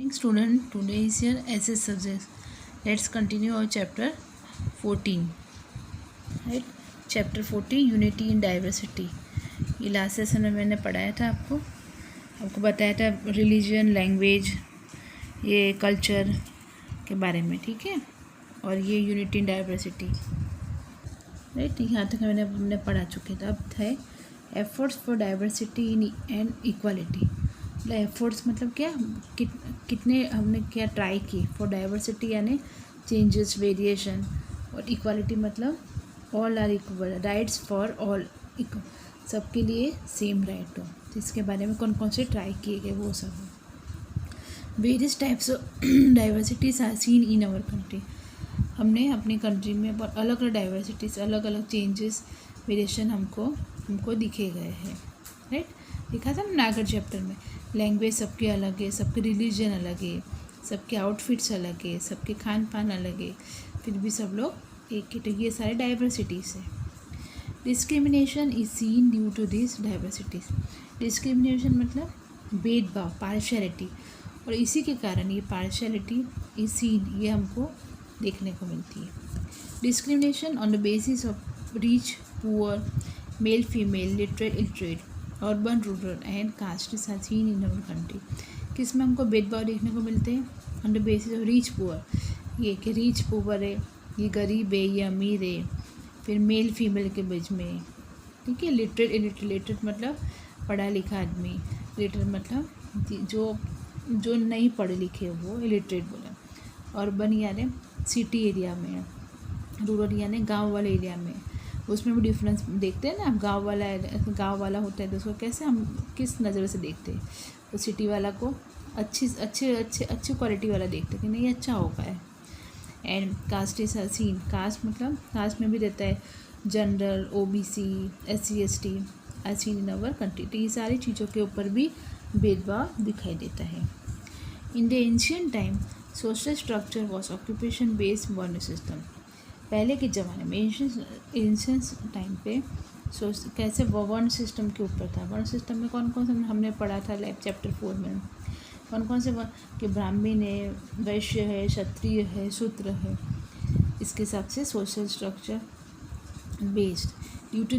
Morning student, today is your SS subject. Let's continue our chapter 14. Right? Chapter 14 Unity in Diversity. ये last session में मैंने पढ़ाया था आपको बताया था रिलीजन, लैंग्वेज, ये कल्चर के बारे में, ठीक है। और ये यूनिटी इन डाइवर्सिटी, राइट। यहाँ तक हमने पढ़ा चुके थे। अब है efforts for diversity in and equality. मतलब एफर्ट्स मतलब क्या, कितने हमने क्या ट्राई की फॉर डाइवर्सिटी यानी चेंजेस, वेरिएशन, और इक्वालिटी मतलब all are equal, rights for all, सबके लिए सेम राइट हो। तो इसके बारे में कौन कौन से ट्राई किए गए वो सब। Various types of diversities are seen in our country. हमने अपनी कंट्री में बहुत अलग अलग डाइवर्सिटीज, अलग अलग चेंजेस, वेरिएशन हमको दिखे गए हैं, राइट। लिखा था ना आगे चैप्टर में, लैंग्वेज सबके अलग है, सबके रिलीजन अलग है, सबके आउटफिट्स अलग है, सबके खान पान अलग है, फिर भी सब लोग एक ही। तो ये सारे डाइवर्सिटीज़ है। Discrimination is seen due to this diversities. Discrimination मतलब भेदभाव, पार्शियलिटी, और इसी के कारण ये पार्शियलिटी इज सीन, ये हमको देखने को मिलती है। Discrimination on the basis of rich, poor, male, female, literate, illiterate, urban, rural and caste is seen in our country. किस में हमको भेदभाव देखने को मिलते हैं? On the basis of rich, poor, ये कि रिच पुअर है, ये गरीब है, ये अमीर है। फिर मेल फीमेल के बीच में, ठीक है। लिटरेट, इलिटरेट मतलब पढ़ा लिखा आदमी, लिटरेट मतलब जो नहीं पढ़े लिखे वो इलिटरेट बोला। अर्बन यानी सिटी एरिया में, रूरल यानी गांव वाले एरिया में। उसमें भी डिफरेंस देखते हैं ना। अब गांव वाला होता है तो उसको कैसे हम किस नज़र से देखते हैं? तो सिटी वाला को अच्छी क्वालिटी वाला देखते हैं कि नहीं अच्छा होगा है। And caste is seen, caste मतलब कास्ट में भी रहता है general, OBC, SC ST are seen in our country. तो ये सारी चीज़ों के ऊपर भी भेदभाव दिखाई देता है। In the ancient time social structure was occupation based वर्ण सिस्टम। पहले के ज़माने में एंशियंट टाइम पे कैसे वर्ण सिस्टम के ऊपर था। वर्ण सिस्टम में कौन कौन से हमने पढ़ा था चैप्टर 4 में, कौन कौन से कि ब्राह्मण है, वैश्य है, क्षत्रिय है, शूद्र है। इसके हिसाब से social structure based. Due to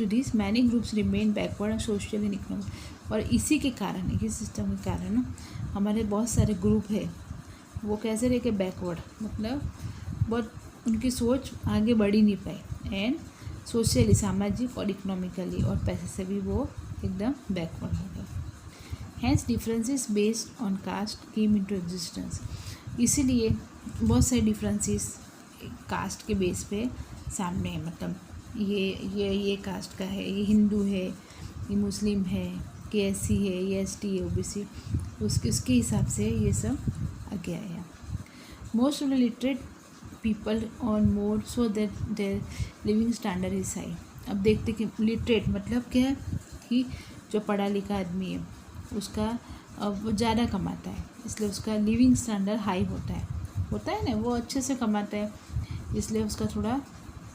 this many groups remain backward social and economic. और इसी के कारण, इसी सिस्टम के कारण हमारे बहुत सारे ग्रुप है वो कैसे रह के बैकवर्ड, मतलब बहुत उनकी सोच आगे बढ़ ही नहीं पाई। एंड सोशली, सामाजिक और इकोनॉमिकली, और पैसे से भी वो एकदम बैकवर्ड हो गए। Hence differences based on caste came into existence. इसीलिए बहुत सारे डिफरेंसेस कास्ट के बेस पे सामने है। मतलब ये कास्ट का है, ये हिंदू है, ये मुस्लिम है, के SC है, ये ST है, OBC, उसके हिसाब से ये सब आगे आया। Most of the literate people on more so that their living standard is high. अब देखते कि लिटरेट मतलब क्या है कि जो पढ़ा लिखा आदमी है उसका वो ज़्यादा कमाता है, इसलिए उसका लिविंग स्टैंडर्ड हाई होता है ना, वो अच्छे से कमाता है, इसलिए उसका थोड़ा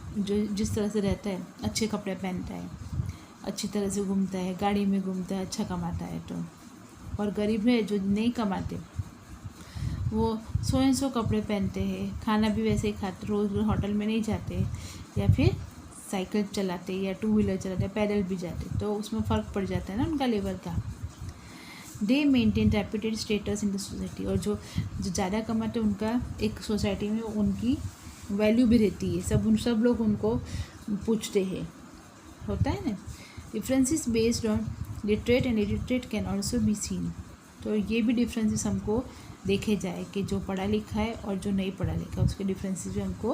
जो जिस तरह से रहता है, अच्छे कपड़े पहनता है, अच्छी तरह से घूमता है, गाड़ी में घूमता है, अच्छा कमाता है। तो और गरीब है जो नहीं कमाते वो 100 कपड़े पहनते हैं, खाना भी वैसे ही खाते, रोज़ होटल में नहीं जाते, या फिर साइकिल चलाते या 2 व्हीलर चलाते, पैदल भी जाते, तो उसमें फ़र्क पड़ जाता है ना उनका लेवल का। दे maintain reputed status in the society. और जो ज़्यादा कमाते हैं उनका एक सोसाइटी में उनकी वैल्यू भी रहती है, सब लोग उनको पूछते हैं, होता है ना। Differences based on literate and illiterate can also be seen. तो ये भी डिफरेंसेस हमको देखे जाए कि जो पढ़ा लिखा है और जो नहीं पढ़ा लिखा है उसके डिफरेंसेस भी हमको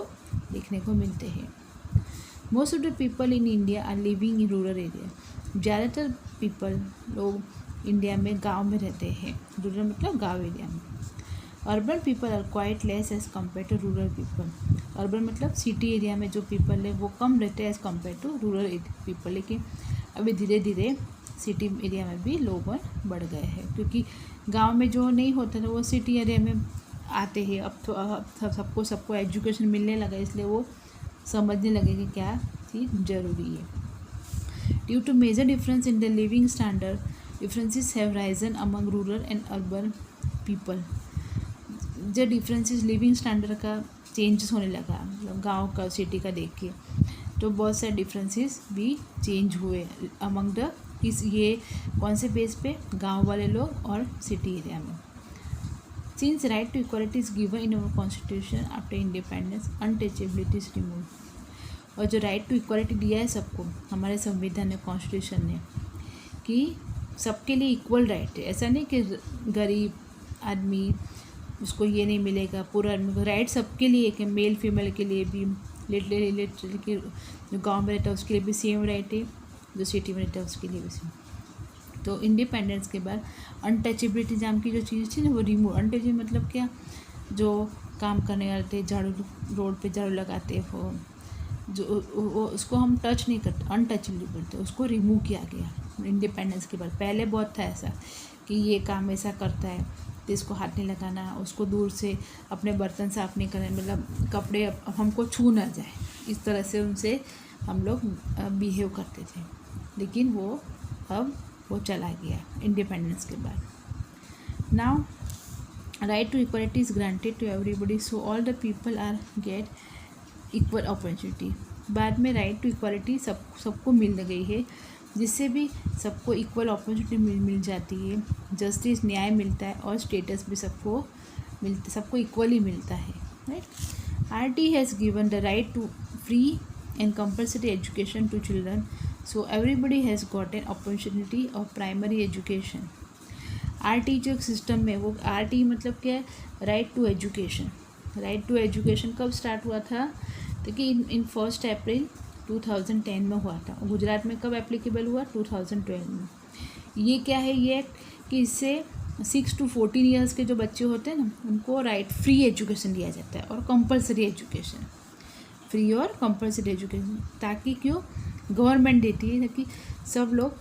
देखने को मिलते हैं। Most of the people in India are living in rural area. ज़्यादातर लोग इंडिया में गांव में रहते हैं। रूरल मतलब गांव एरिया में। Urban people are quite less as compare to rural people. Urban मतलब सिटी एरिया में जो पीपल है वो कम रहते हैं as compare to rural people. लेकिन अभी धीरे धीरे सिटी एरिया में भी लोग बढ़ गए हैं, क्योंकि गांव में जो नहीं होता था वो सिटी एरिया में आते हैं। अब तो सबको एजुकेशन मिलने लगा, इसलिए वो समझने लगे कि क्या चीज़ ज़रूरी है। Due to major difference in the living standard, differences have risen among rural and urban people, जो डिफरेंसेस लिविंग स्टैंडर्ड का चेंजेस होने लगा, मतलब गांव का सिटी का देख के, तो बहुत सारे डिफरेंसेस भी चेंज हुए अमंग द ये कौन से बेस पे, गांव वाले लोग और सिटी एरिया में. Since right to equality is given in our constitution after independence, untouchability is remove. और जो राइट टू इक्वालिटी दिया है सबको हमारे संविधान ने, कॉन्स्टिट्यूशन ने, कि सबके लिए इक्वल राइट है. ऐसा नहीं कि गरीब आदमी उसको ये नहीं मिलेगा, पूरा आदमी को राइट सबके लिए, कि मेल फीमेल के लिए भी, लिटरली कि जो गांव में रहता है उसके लिए भी सेम राइट है, जो सिटी में रहता है उसके लिए भी सेम. तो इंडिपेंडेंस के बाद अनटचेबिलिटी नाम की जो चीज़ थी ना वो रिमूव. अनटचेबिलिटी मतलब क्या, जो काम करने वाले थे, झाड़ू, रोड पे झाड़ू लगाते हो, जो वो उसको हम टच नहीं करते, अनटचेबल करते, उसको रिमूव किया गया इंडिपेंडेंस के बाद. पहले बहुत था ऐसा कि ये काम ऐसा करता है तो इसको हाथ नहीं लगाना, उसको दूर से अपने बर्तन साफ नहीं करना, मतलब कपड़े हमको छू ना जाए, इस तरह से उनसे हम लोग बिहेव करते थे. लेकिन वो अब वो चला गया इंडिपेंडेंस के बाद. Now right to equality is granted to everybody, so all the people are get equal opportunity. बाद में राइट टू इक्वालिटी सबको मिल गई है, जिससे भी सबको इक्वल अपॉर्चुनिटी मिल जाती है, जस्टिस न्याय मिलता है और स्टेटस भी सबको इक्वली मिलता है. Right. RT has given the right to free and compulsory education to children, so everybody has got an opportunity of primary education. RT जो सिस्टम में, वो आरटी मतलब क्या है, right to education. Right to education कब start हुआ था, तो कि इन 1 अप्रैल 2010 में हुआ था. गुजरात में कब एप्लीकेबल हुआ, 2012 में. ये क्या है, ये कि इससे 6 to 14 ईयर्स के जो बच्चे होते हैं ना, उनको राइट फ्री एजुकेशन दिया जाता है और कंपलसरी एजुकेशन, फ्री और कंपलसरी एजुकेशन. ताकि क्यों, गवर्नमेंट देती है ताकि सब लोग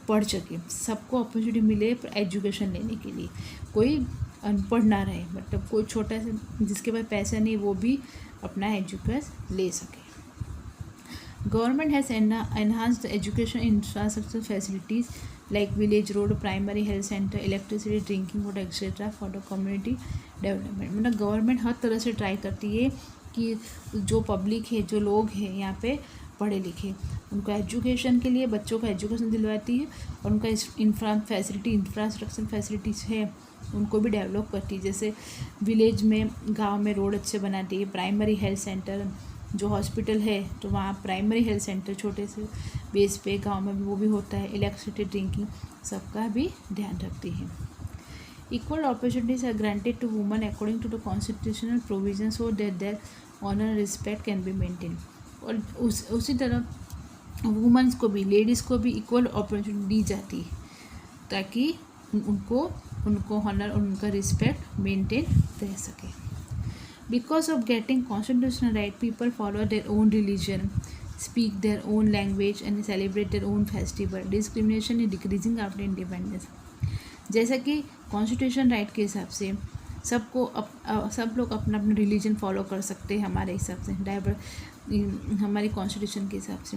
पढ़ सके, सबको अपॉर्चुनिटी मिले एजुकेशन लेने के लिए, कोई अनपढ़ ना रहे, मतलब कोई छोटा सा जिसके पास पैसा नहीं वो भी अपना एजुकेशन ले सके. Government has enhanced the education infrastructure facilities like village road, primary health center, electricity, drinking water, etc. for the community development. मतलब गवर्नमेंट हर तरह से ट्राई करती है कि जो पब्लिक है, जो लोग हैं यहाँ पे पढ़े लिखे, उनको एजुकेशन के लिए बच्चों को एजुकेशन दिलवाती है, और उनका इंफ्रास्ट्रक्चर फैसिलिटीज़ है उनको भी डेवलप करती है. जैसे विलेज में, गांव में रोड अच्छे बनाती है, प्राइमरी हेल्थ सेंटर, जो हॉस्पिटल है तो वहाँ प्राइमरी हेल्थ सेंटर छोटे से बेस पे गांव में भी वो भी होता है. इलेक्ट्रिसिटी, ड्रिंकिंग, सबका भी ध्यान रखती है. Equal opportunities are granted to woman according to the constitutional provision, so that their honour and respect can be maintain. और उसी तरह वुमेंस को भी, लेडीज़ को भी इक्वल अपॉर्चुनिटी दी जाती है, ताकि उनको ऑनर और उनका रिस्पेक्ट मेंटेन रह सके. Because of getting constitutional right, people follow their own religion, speak their own language and celebrate their own festival. Discrimination is decreasing after independence. जैसा कि कॉन्स्टिट्यूशन राइट के हिसाब से सबको सब लोग अपना अपना रिलीजन फॉलो कर सकते हैं हमारे हिसाब से, हमारी कॉन्स्टिट्यूशन के हिसाब से.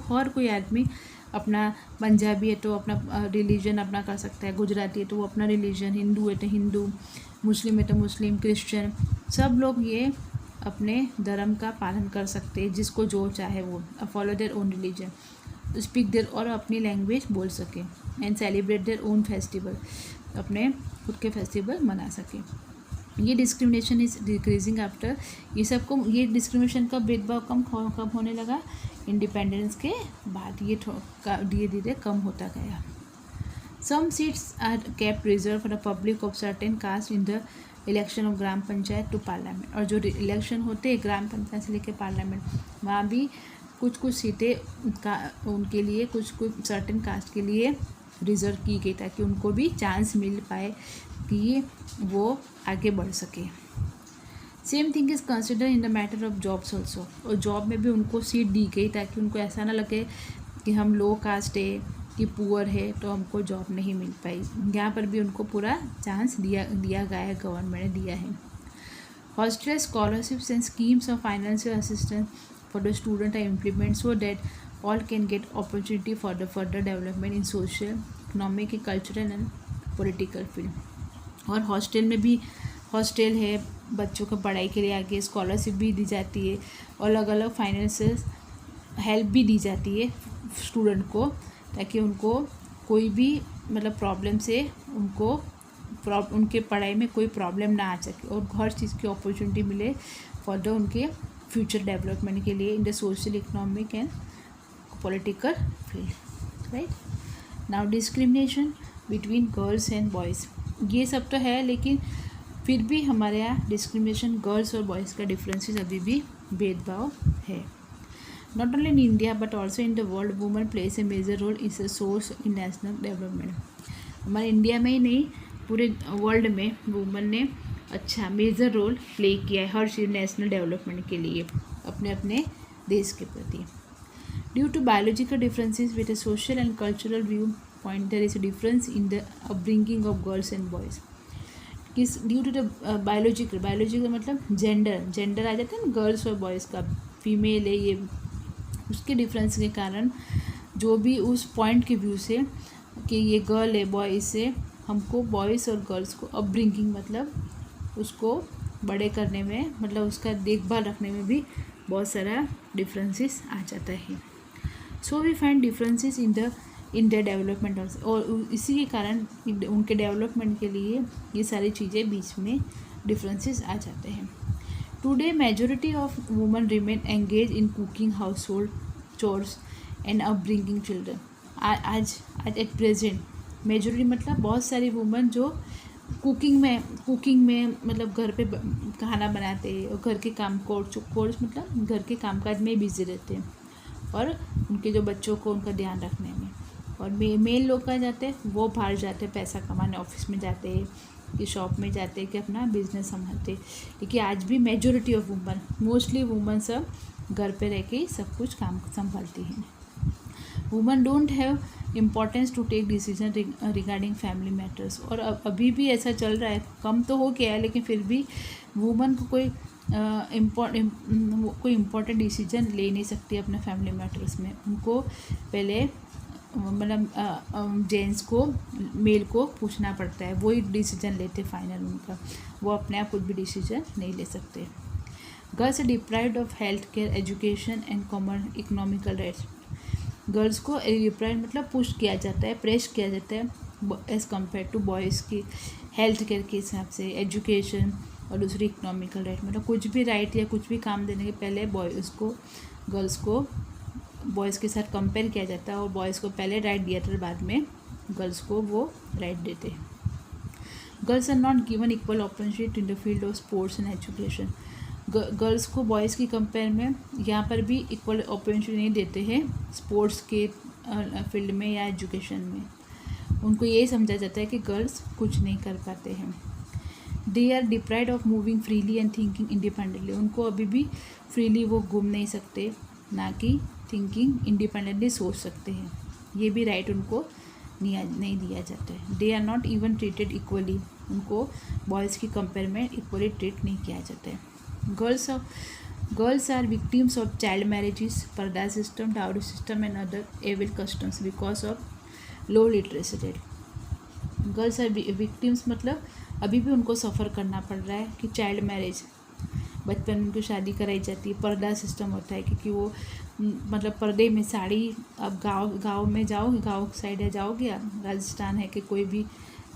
हर कोई आदमी अपना, पंजाबी है तो अपना रिलीजन अपना कर सकता है, गुजराती है तो वो अपना रिलीजन, हिंदू है तो हिंदू, मुस्लिम है तो मुस्लिम, क्रिश्चियन, सब लोग ये अपने धर्म का पालन कर सकते हैं, जिसको जो चाहे वो follow their own religion, speak their, और अपनी लैंग्वेज बोल सके, and celebrate their own festival, अपने खुद के फेस्टिवल मना सके. ये डिस्क्रिमिनेशन इज डिक्रीजिंग आफ्टर, ये डिस्क्रिमिनेशन का भेदभाव कम होने लगा इंडिपेंडेंस के बाद, ये धीरे धीरे कम होता गया. Some seats are kept reserved for the public of certain caste in the election of gram panchayat to parliament. और जो इलेक्शन होते हैं ग्राम पंचायत से लेकर पार्लियामेंट, वहाँ भी कुछ सीटें उनके लिए, कुछ सर्टेन कास्ट के लिए रिजर्व की गई, ताकि उनको भी चांस मिल पाए कि वो आगे बढ़ सके. Same thing is consider in the matter of jobs also. और जॉब में भी उनको सीट दी गई, ताकि उनको ऐसा ना लगे कि हम लो कास्ट है कि पुअर है तो हमको जॉब नहीं मिल पाई. यहाँ पर भी उनको पूरा चांस दिया गया है, गवर्नमेंट ने दिया है. Hostel scholarships and schemes of financial assistance for the student are implement, so that all can get opportunity for the further development in social, economic, cultural and political field. और hostel में भी hostel है बच्चों को पढ़ाई के लिए, आगे स्कॉलरशिप भी दी जाती है और अलग अलग फाइनेंशियल हेल्प भी दी जाती है स्टूडेंट को, ताकि उनको कोई भी मतलब प्रॉब्लम से उनके पढ़ाई में कोई प्रॉब्लम ना आ सके और हर चीज़ की अपॉर्चुनिटी मिले फॉर द उनके फ्यूचर डेवलपमेंट के लिए in the social, economic and political field, right. Now discrimination between girls and boys, ये सब तो है लेकिन फिर भी हमारे यहाँ डिस्क्रिमिनेशन गर्ल्स और बॉयज़ का डिफरेंसेस अभी भी भेदभाव है। Not only in India but also in the world women place a major role is a source in national development. हमारे इंडिया में ही नहीं पूरे वर्ल्ड में वुमेन ने अच्छा मेजर रोल प्ले किया है हर चीज़ नेशनल डेवलपमेंट के लिए अपने अपने देश के प्रति। Due to biological differences with a social and cultural view point there is a difference in the upbringing of girls and boys. किस ड्यू टू द बायोलॉजिकल मतलब जेंडर आ जाता है ना गर्ल्स और बॉयज़ का, फीमेल है ये, उसके डिफरेंस के कारण जो भी उस पॉइंट के व्यू से कि ये गर्ल है बॉय, इससे हमको बॉयज़ और गर्ल्स को अपब्रिंगिंग मतलब उसको बड़े करने में मतलब उसका देखभाल रखने में भी बहुत सारा डिफरेंसेस आ जाता है। So we find differences in the development और इसी के कारण उनके डेवलपमेंट के लिए ये सारी चीज़ें बीच में डिफरेंसेस आ जाते हैं। Today majority of women remain engage in cooking, house hold chores and upbringing children. आज एट प्रेजेंट मेजॉरिटी मतलब बहुत सारी वुमेन जो कुकिंग में मतलब घर पे खाना बनाते हैं और घर के काम कोर्स मतलब घर के कामकाज में बिजी रहते हैं और उनके जो बच्चों को उनका ध्यान रखने में। और मेल लोग कहाँ जाते हैं, वो बाहर जाते हैं पैसा कमाने, ऑफिस में जाते हैं कि शॉप में जाते हैं कि अपना बिजनेस संभालते। लेकिन आज भी majority of woman mostly woman सब घर पे रह के सब कुछ काम संभालती हैं। Woman don't have importance to take decision regarding family matters. और अभी भी ऐसा चल रहा है, कम तो हो गया है लेकिन फिर भी वुमन को कोई इम्पोर्टेंट डिसीजन ले नहीं सकती अपने फैमिली मैटर्स में। उनको पहले मतलब जेंट्स को मेल को पूछना पड़ता है, वही डिसीजन लेते फाइनल उनका, वो अपने आप कुछ भी डिसीजन नहीं ले सकते। Girls are deprived of health care, education and common economical rights. Girls को डिप्राइव मतलब पुश किया जाता है, प्रेस किया जाता है एज़ कम्पेयर टू बॉयज़ की हेल्थ केयर के हिसाब से, एजुकेशन और दूसरी इकोनॉमिकल राइट मतलब कुछ भी राइट या कुछ भी काम देने के पहले गर्ल्स को बॉयज़ के साथ कंपेयर किया जाता है और बॉयज़ को पहले राइट दिया था, बाद में गर्ल्स को वो राइट देते हैं। Girls are not given equal opportunity in the field of sports and education. Girls को बॉयज़ की कंपेयर में यहाँ पर भी इक्वल अपॉर्चुनिटी नहीं देते हैं स्पोर्ट्स के फील्ड में या एजुकेशन में। उनको यही समझा जाता है कि गर्ल्स कुछ नहीं कर पाते हैं। They are deprived of moving freely and thinking independently. उनको अभी भी फ्रीली वो घूम नहीं सकते, ना कि थिंकिंग इंडिपेंडेंटली सोच सकते हैं, ये भी राइट उनको नहीं दिया जाता है। They are not even treated equally. उनको बॉयज़ की कंपेयर में इक्वली ट्रीट नहीं किया जाता है। Girls are victims of child marriages, purdah system, dowry system and other evil customs because of low literacy rate. Girls are victims मतलब अभी भी उनको सफ़र करना पड़ रहा है कि चाइल्ड मैरिज, बचपन में उनको शादी कराई जाती है, पर्दा सिस्टम होता है क्योंकि वो मतलब पर्दे में साड़ी। अब गांव में जाओ, गांव साइड है जाओगे आप, राजस्थान है कि कोई भी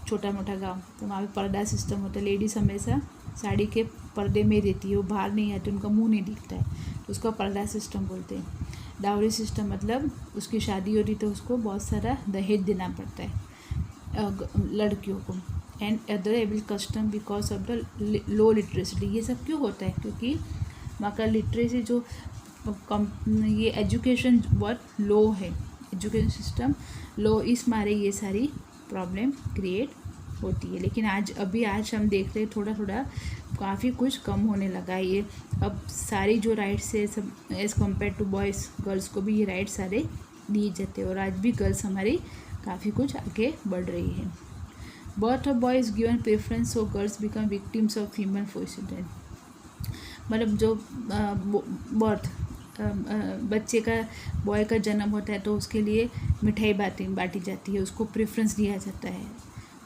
छोटा मोटा गांव, तो वहाँ पे पर्दा सिस्टम होता है। लेडीज़ हमेशा साड़ी के पर्दे में रहती है, वो बाहर नहीं आती, उनका मुंह नहीं दिखता है, तो उसको पर्दा सिस्टम बोलते हैं। डाउरी सिस्टम मतलब उसकी शादी हो रही तो उसको बहुत सारा दहेज देना पड़ता है लड़कियों को। And other evil custom because of the low literacy. ये सब क्यों होता है? क्योंकि वहाँ का लिटरेसी जो ये एजुकेशन बहुत लो है, एजुकेशन सिस्टम लो, इस मारे ये सारी प्रॉब्लम क्रिएट होती है। लेकिन आज हम देख रहे हैं थोड़ा थोड़ा काफ़ी कुछ कम होने लगा है ये। अब सारी जो राइट्स है सब as compare to boys, girls को भी ये राइट्स सारे दिए जाते हैं और आज भी गर्ल्स हमारी काफ़ी कुछ आगे बढ़ रही है। Birth of boy is given preference, so girls become victims of female foeticide. मतलब जो बर्थ बच्चे का बॉय का जन्म होता है तो उसके लिए मिठाई बाटी जाती है, उसको प्रेफरेंस दिया जाता है।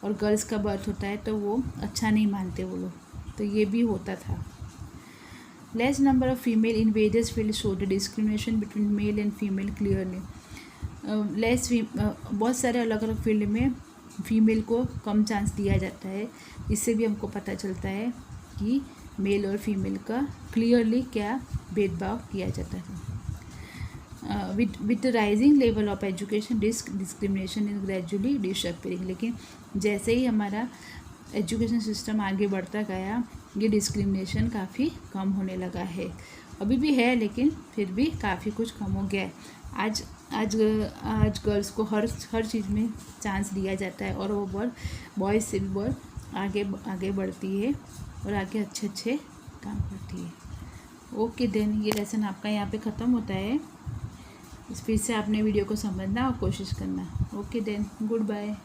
और गर्ल्स का बर्थ होता है तो वो अच्छा नहीं मानते वो लोग, तो ये भी होता था। Less number of female in various field show the discrimination between male and female clearly. बहुत सारे अलग अलग फील्ड में फीमेल को कम चांस दिया जाता है, इससे भी हमको पता चलता है कि मेल और फीमेल का क्लियरली क्या भेदभाव किया जाता है। With the rising level of education discrimination is gradually disappearing. लेकिन जैसे ही हमारा एजुकेशन सिस्टम आगे बढ़ता गया, ये डिस्क्रिमिनेशन काफ़ी कम होने लगा है। अभी भी है लेकिन फिर भी काफ़ी कुछ कम हो गया है। आज गर्ल्स को हर चीज़ में चांस दिया जाता है और वो बॉयज़ से भी बहुत आगे बढ़ती है और आगे अच्छे काम करती है। ओके देन, ये लेसन आपका यहाँ पे ख़त्म होता है। इस फिर से आपने वीडियो को समझना और कोशिश करना। Okay then, good bye.